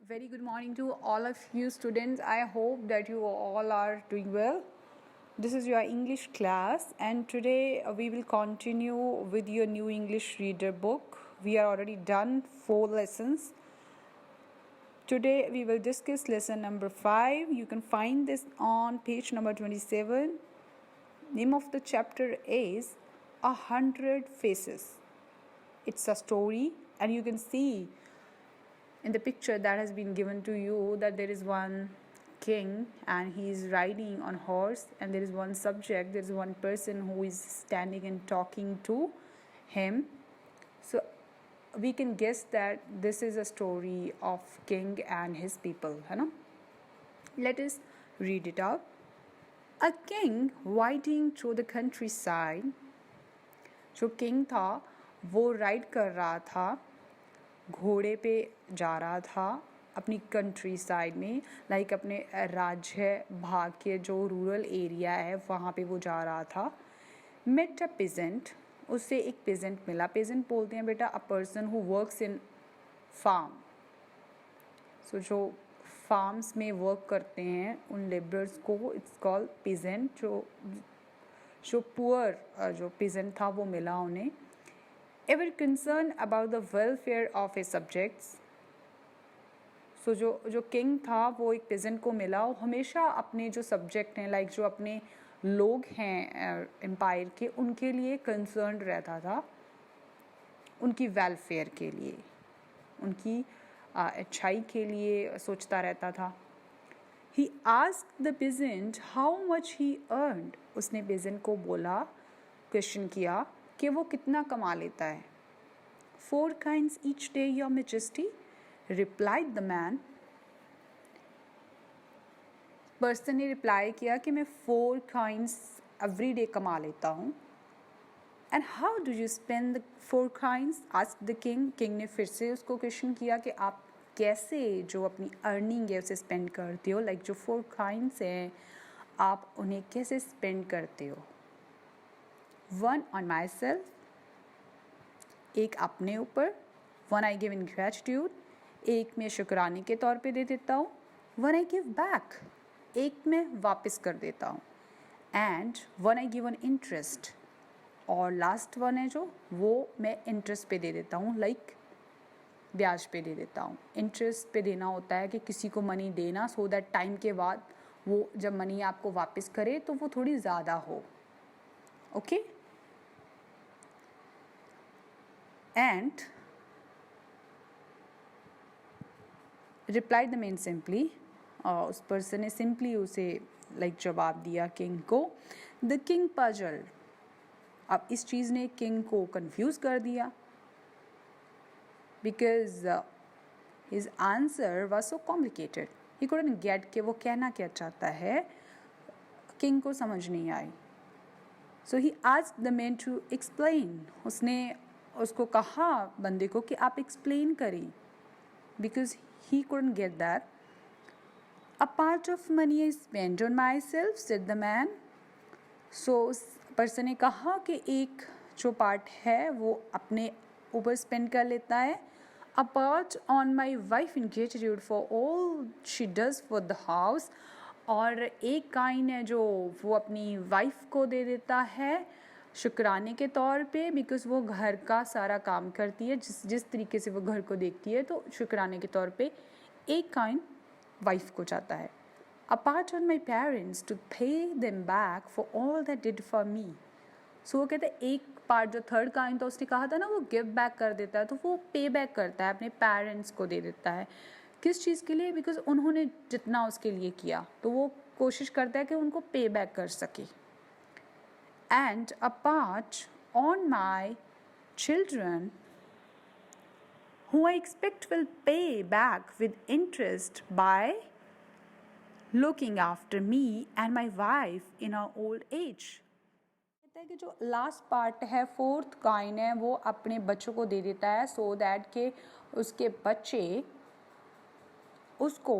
Very good morning to all of you students. I hope that you all are doing well. This is your English class, and today we will continue with your new English reader book. We are already done 4 lessons. Today we will discuss lesson number 5. You can find this on page number 27. Name of the chapter is 100 Faces. It's a story, and you can see in the picture that has been given to you that there is one king and he is riding on horse, and there is one subject, there is one person who is standing and talking to him. So we can guess that this is a story of king and his people, है ना? Let us read it out. A king riding through the countryside. जो king था वो ride कर रहा था, घोड़े पे जा रहा था अपनी कंट्री साइड में, लाइक अपने राज्य भाग के जो रूरल एरिया है वहाँ पे वो जा रहा था. मेट अ पेजेंट, उससे एक पेजेंट मिला. पेजेंट बोलते हैं बेटा a person who works in farm. So जो फार्म्स में वर्क करते हैं उन लेबरर्स को इट्स कॉल्ड पेजेंट. जो पुअर जो पेजेंट था वो मिला उन्हें. Ever concerned about the welfare of a subjects. So जो किंग था वो एक पेजेंट को मिला, वो हमेशा अपने जो सब्जेक्ट हैं, लाइक जो अपने लोग हैं एम्पायर के, उनके लिए कंसर्न रहता था, उनकी वेलफेयर के लिए, उनकी अच्छाई के लिए सोचता रहता था. He asked the peasant how much he earned. उसने पेजेंट को बोला, क्वेश्चन किया कि वो कितना कमा लेता है. 4 kinds each day, your majesty, replied the man. Person ने रिप्लाई किया कि मैं 4 kinds एवरी डे कमा लेता हूँ. And how do you spend the 4 kinds, asked the king. King ने फिर से उसको क्वेश्चन किया कि आप कैसे जो अपनी अर्निंग है उसे स्पेंड करते हो, लाइक जो 4 kinds हैं आप उन्हें कैसे स्पेंड करते हो. 1 on myself, एक अपने ऊपर. 1 I give in gratitude, एक मैं शुक्राने के तौर पे दे देता हूँ. 1 I give back, एक मैं वापस कर देता हूँ. And 1 I give on interest, और लास्ट 1 है जो वो मैं इंटरेस्ट पे दे देता हूँ, लाइक ब्याज पे दे देता हूँ. इंटरेस्ट पे देना होता है कि किसी को मनी देना सो दैट टाइम के बाद वो जब मनी आपको वापस करे तो वो थोड़ी ज़्यादा हो. Okay. And replied the man simply, उस पर्सन ने सिंपली उसे लाइक जवाब दिया किंग को. द किंग पजल्ड, अब इस चीज़ ने किंग को कंफ्यूज कर दिया, because his answer was so complicated. He couldn't gate कि वो कहना क्या चाहता है, किंग को समझ नहीं आई. So he asked the man to explain. उसने उसको कहा बंदे को कि आप एक्सप्लेन करें, because he couldn't get that. A part of money I spend on myself, said the man. So उस पर्सन ने कहा कि एक जो पार्ट है वो अपने ऊपर स्पेंड कर लेता है. अ part on my wife in gratitude for all she does for the house, और एक काइन है जो वो अपनी वाइफ को दे देता है शुक्राने के तौर पे, बिकॉज वो घर का सारा काम करती है, जिस तरीके से वो घर को देखती है, तो शुक्राने के तौर पे एक काइन वाइफ को जाता है. A part on my parents to pay them back for all that did for me. So वो कहते हैं एक पार्ट जो थर्ड काइन था, उसने कहा था ना वो गिव बैक कर देता है, तो वो पे बैक करता है, अपने पेरेंट्स को दे देता है. किस चीज़ के लिए? बिकॉज उन्होंने जितना उसके लिए किया तो वो कोशिश करता है कि उनको पे बैक कर सके. And a part on my children who I expect will pay back with interest by looking after me and my wife in our old age. कहता है कि जो लास्ट पार्ट है, 4th काइन है, वो अपने बच्चों को दे देता है सो दैट के उसके बच्चे उसको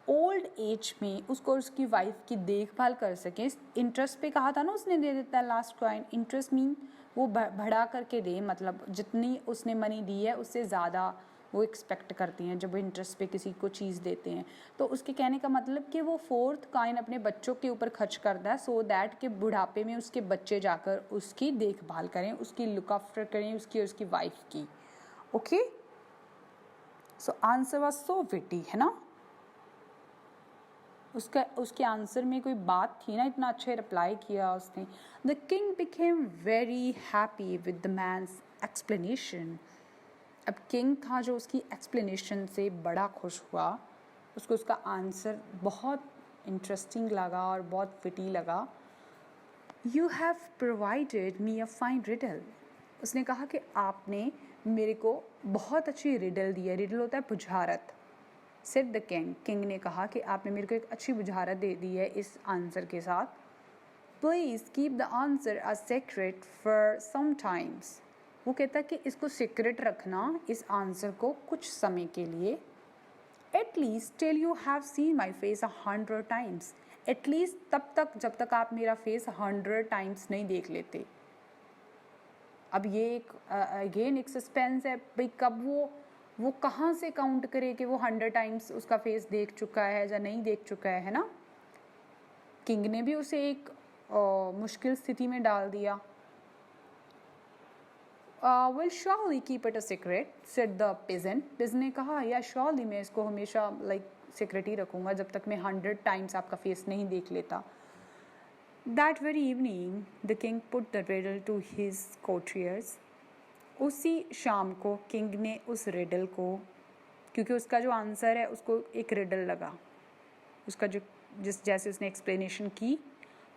ओल्ड एज में उसको उसकी वाइफ की देखभाल कर सकें. इंटरेस्ट पे कहा था ना उसने दे देता है लास्ट कॉइन. इंटरेस्ट मीन वो बढ़ा करके दे, मतलब जितनी उसने मनी दी है उससे ज़्यादा वो एक्सपेक्ट करते हैं जब वो इंटरेस्ट पे किसी को चीज़ देते हैं। तो उसके कहने का मतलब कि वो फोर्थ कॉइन अपने बच्चों के ऊपर खर्च करता है सो दैट कि बुढ़ापे में उसके बच्चे जाकर उसकी देखभाल करें, उसकी लुक आफ्टर करें, उसकी और उसकी वाइफ की। Okay, so answer was so witty, है ना। उसके आंसर में कोई बात थी ना, इतना अच्छे रिप्लाई किया उसने। The king became very happy with the man's explanation. अब किंग था जो उसकी एक्सप्लेनेशन से बड़ा खुश हुआ, उसको उसका आंसर बहुत इंटरेस्टिंग लगा और बहुत फिटी लगा। You have provided me a fine riddle. उसने कहा कि आपने मेरे को बहुत अच्छी रिडल दी है। रिडल होता है बुझारत। सेड द किंग, किंग ने कहा कि आपने मेरे को एक अच्छी बुझारत दे दी है इस आंसर के साथ। Please keep the answer a secret for some times. वो कहता है कि इसको सीक्रेट रखना, इस आंसर को कुछ समय के लिए। At least till you have seen my face 100 times. At least तब तक जब तक आप मेरा फेस 100 टाइम्स नहीं देख लेते। अब ये एक अगेन एक सस्पेंस है भाई, कब वो कहाँ से काउंट करे कि वो 100 टाइम्स उसका फेस देख चुका है या नहीं देख चुका है ना। किंग ने भी उसे एक मुश्किल स्थिति में डाल दिया। Will surely keep it a secret, said the peasant. Peasant ने कहा या श्योरली मैं इसको हमेशा लाइक सीक्रेट ही रखूँगा जब तक मैं 100 टाइम्स आपका फेस नहीं देख लेता। That very evening the king put the riddle to his courtiers. उसी शाम को किंग ने उस रिडल को, क्योंकि उसका जो आंसर है उसको एक रिडल लगा, उसका जो जैसे उसने एक्सप्लेनेशन की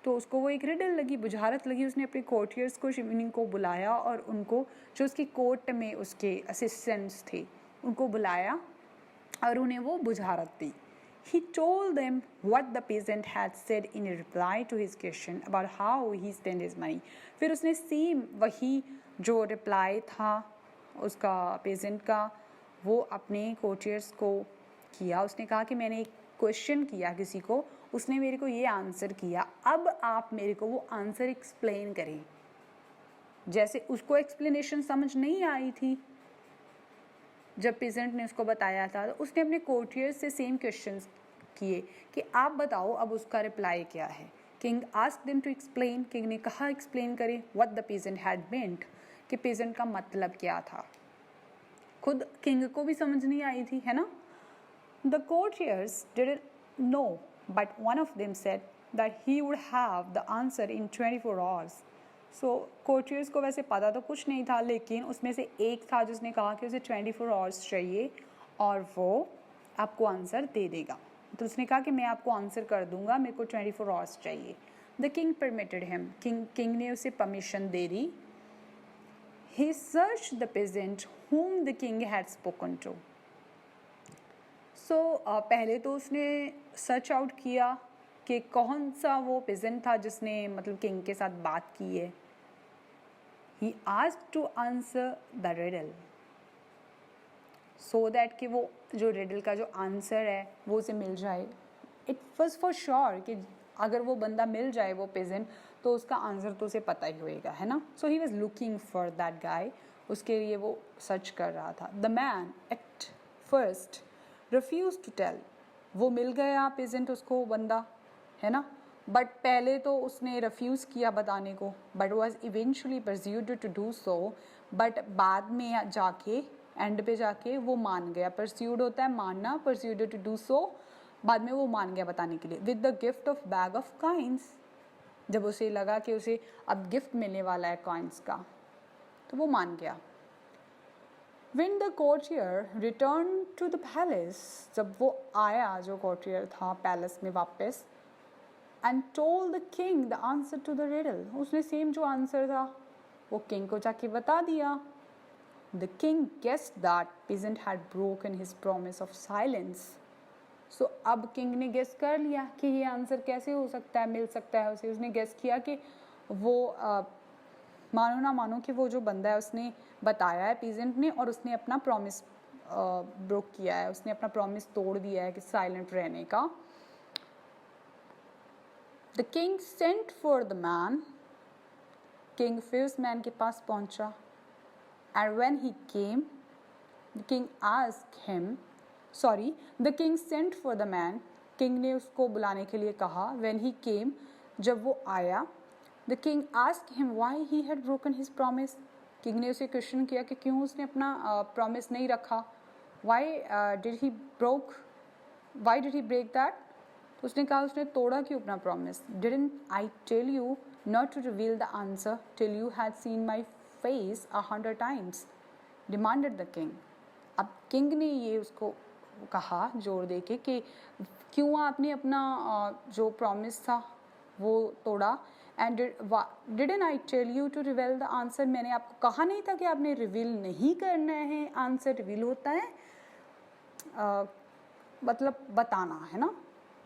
तो उसको वो एक रिडल लगी, बुझारत लगी। उसने अपने कोर्टियर्स को इवनिंग को बुलाया और उनको, जो उसकी कोर्ट में उसके असिस्टेंट्स थे, उनको बुलाया और उन्हें वो बुझारत दी। He told them what the peasant had said in reply to his question about how he spent his money. फिर उसने सेम वही जो रिप्लाई था उसका पेजेंट का, वो अपने कोर्टियर्स को किया। उसने कहा कि मैंने एक क्वेश्चन किया किसी को, उसने मेरे को ये आंसर किया, अब आप मेरे को वो आंसर एक्सप्लेन करें। जैसे उसको एक्सप्लेनेशन समझ नहीं आई थी जब पेजेंट ने उसको बताया था, तो उसने अपने कोर्टियर से सेम क्वेश्चंस किए कि आप बताओ अब उसका रिप्लाई क्या है। King asked them to explain. King ने कहा एक्सप्लेन करें what the peasant had meant, कि पेजेंट का मतलब क्या था। खुद किंग को भी समझ नहीं आई थी, है ना। The courtiers didn't know but one of them said that he would have the answer in 24 hours. So courtiers को वैसे पता तो कुछ नहीं था, लेकिन उसमें से एक था जिसने कहा कि उसे 24 आवर्स चाहिए और वो आपको आंसर दे देगा। तो उसने कहा कि मैं आपको आंसर कर दूंगा, मेरे को 24 आवर्स चाहिए। The king permitted him, king ने उसे परमिशन दे दी। He search the peasant whom the king had spoken to. So पहले तो उसने सर्च आउट किया कि कौन सा वो पेजेंट था जिसने मतलब किंग के साथ बात की है। He asked to answer the riddle so that कि वो जो रिडल का जो आंसर है वो उसे मिल जाए। इट वॉज फॉर श्योर कि अगर वो बंदा मिल जाए वो पेजेंट तो उसका आंसर तो उसे पता ही होएगा, है ना। So he was looking for that guy, उसके लिए वो सर्च कर रहा था। The man at first refuse to tell, वो मिल गया पेजेंट उसको बंदा, है ना, बट पहले तो उसने रिफ्यूज़ किया बताने को, but was eventually persuaded to do so, but बाद में जाके एंड पे जाके वो मान गया। परस्यूड होता है मानना, परस्यूड टू डू सो, बाद में वो मान गया बताने के लिए। With the gift of bag of coins, जब उसे लगा कि उसे अब गिफ्ट मिलने वाला है कॉइन्स का, तो वो मान गया। When the courtier returned to the palace, जब वो आया जो courtier था पैलेस में वापस, and told the king the answer to the riddle, उसने सेम जो आंसर था वो किंग को जाके बता दिया। The king guessed that peasant had broken his promise of silence. So अब किंग ने गेस कर लिया कि ये आंसर कैसे हो सकता है, मिल सकता है उसे। उसने गेस किया कि वो मानो ना मानो कि वो जो बंदा है उसने बताया है पीजेंट ने, और उसने अपना प्रॉमिस ब्रोक किया है, उसने अपना प्रॉमिस तोड़ दिया है कि साइलेंट रहने का। The king sent for the man, king फिर उस मैन के पास पहुंचा। And when he came The king asked him, sorry, the king sent for the man. King ने उसको बुलाने के लिए कहा. When he came, जब वो आया, the king asked him why he had broken his promise. King ने उसे क्वेश्चन किया कि क्यों उसने अपना प्रॉमिस नहीं रखा. Why did he break that? तो उसने कहा उसने तोड़ा क्यों अपना promise. Didn't I tell you not to reveal the answer till you had seen my face 100 times? Demanded the king. अब किंग ने ये उसको कहा जोर दे के कि क्यों आपने अपना जो प्रॉमिस था वो तोड़ा. And didn't I tell you to reveal the answer. मैंने आपको कहा नहीं था कि आपने रिवील नहीं करना है. आंसर रिवील होता है मतलब बताना, है ना.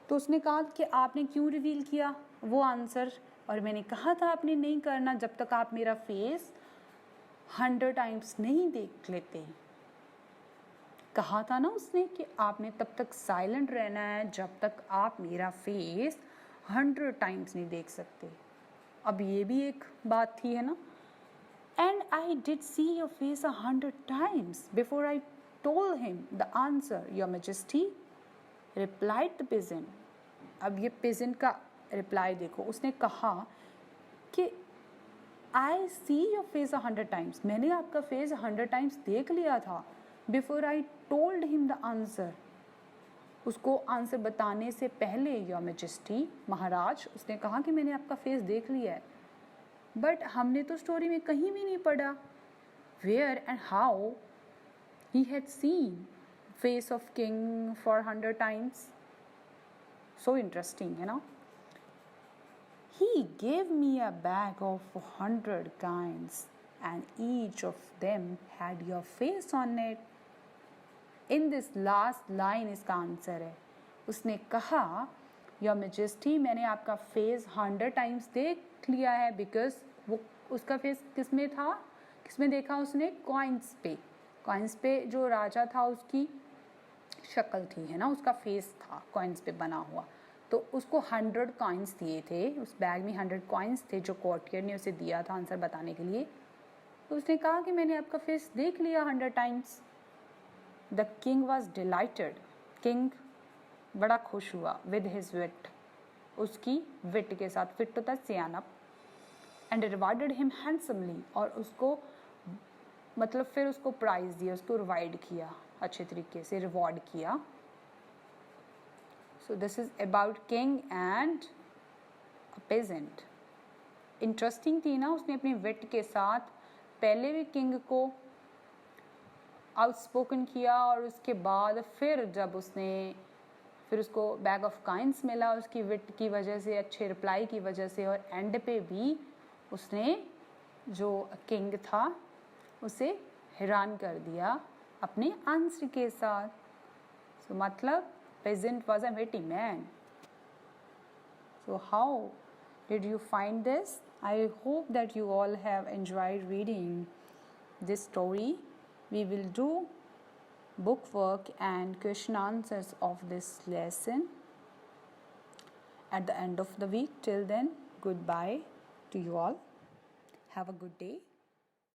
तो उसने कहा कि आपने क्यों रिवील किया वो आंसर, और मैंने कहा था आपने नहीं करना जब तक आप मेरा फेस 100 टाइम्स नहीं देख लेते. कहा था ना उसने कि आपने तब तक साइलेंट रहना है जब तक आप मेरा फेस 100 टाइम्स नहीं देख सकते. अब ये भी एक बात थी, है ना. And I did see your face 100 times before I told him the answer your majesty, replied the peasant. अब ये पेजेंट का रिप्लाई देखो. उसने कहा कि I see your face 100 times, मैंने आपका फेस 100 टाइम्स देख लिया था. Before I told him the answer, उसको आंसर बताने से पहले योर मैजेस्टी, महाराज, उसने कहा कि मैंने आपका फेस देख लिया है. बट हमने तो स्टोरी में कहीं भी नहीं पढ़ा where and how he had seen face of king for 100 times. So interesting, है ना. He gave me a bag of 100 coins and each of them had your face on it. In this last line इसका answer है. उसने कहा your majesty, मैंने आपका face 100 times देख लिया है. बिकॉज वो उसका फेस किस में था, किस में देखा उसने, कॉइन्स पे. कॉइन्स पे जो राजा था उसकी शक्ल थी, है ना, उसका फेस था कॉइन्स पे बना हुआ. तो उसको 100 कॉइन्स दिए थे, उस बैग में 100 कॉइन्स थे जो कोर्टियर ने उसे दिया था आंसर बताने के लिए. तो उसने कहा कि मैंने आपका फेस देख लिया 100 times. The king was dilated, king बड़ा खुश हुआ. विद हिज विट, उसकी विट के साथ. विट होता है सियानप. एंड रिवार्डेड हिम हैंडसमली, और उसको मतलब फिर उसको प्राइज़ दिया, उसको रिवार्ड किया, अच्छे तरीके से रिवॉर्ड किया. So this is about king and a peasant. Interesting थी ना. उसने अपनी विट के साथ पहले भी किंग को आउटस्पोकन किया, और उसके बाद फिर जब फिर उसको बैग ऑफ कॉइन्स मिला उसकी विट की वजह से, अच्छे रिप्लाई की वजह से, और एंड पे भी उसने जो किंग था उसे हैरान कर दिया अपने आंसर के साथ. सो मतलब peasant was a witty man. So how did you find this? I hope that you all have enjoyed reading this story. We will do book work and question answers of this lesson at the end of the week. Till then, goodbye to you all. Have a good day.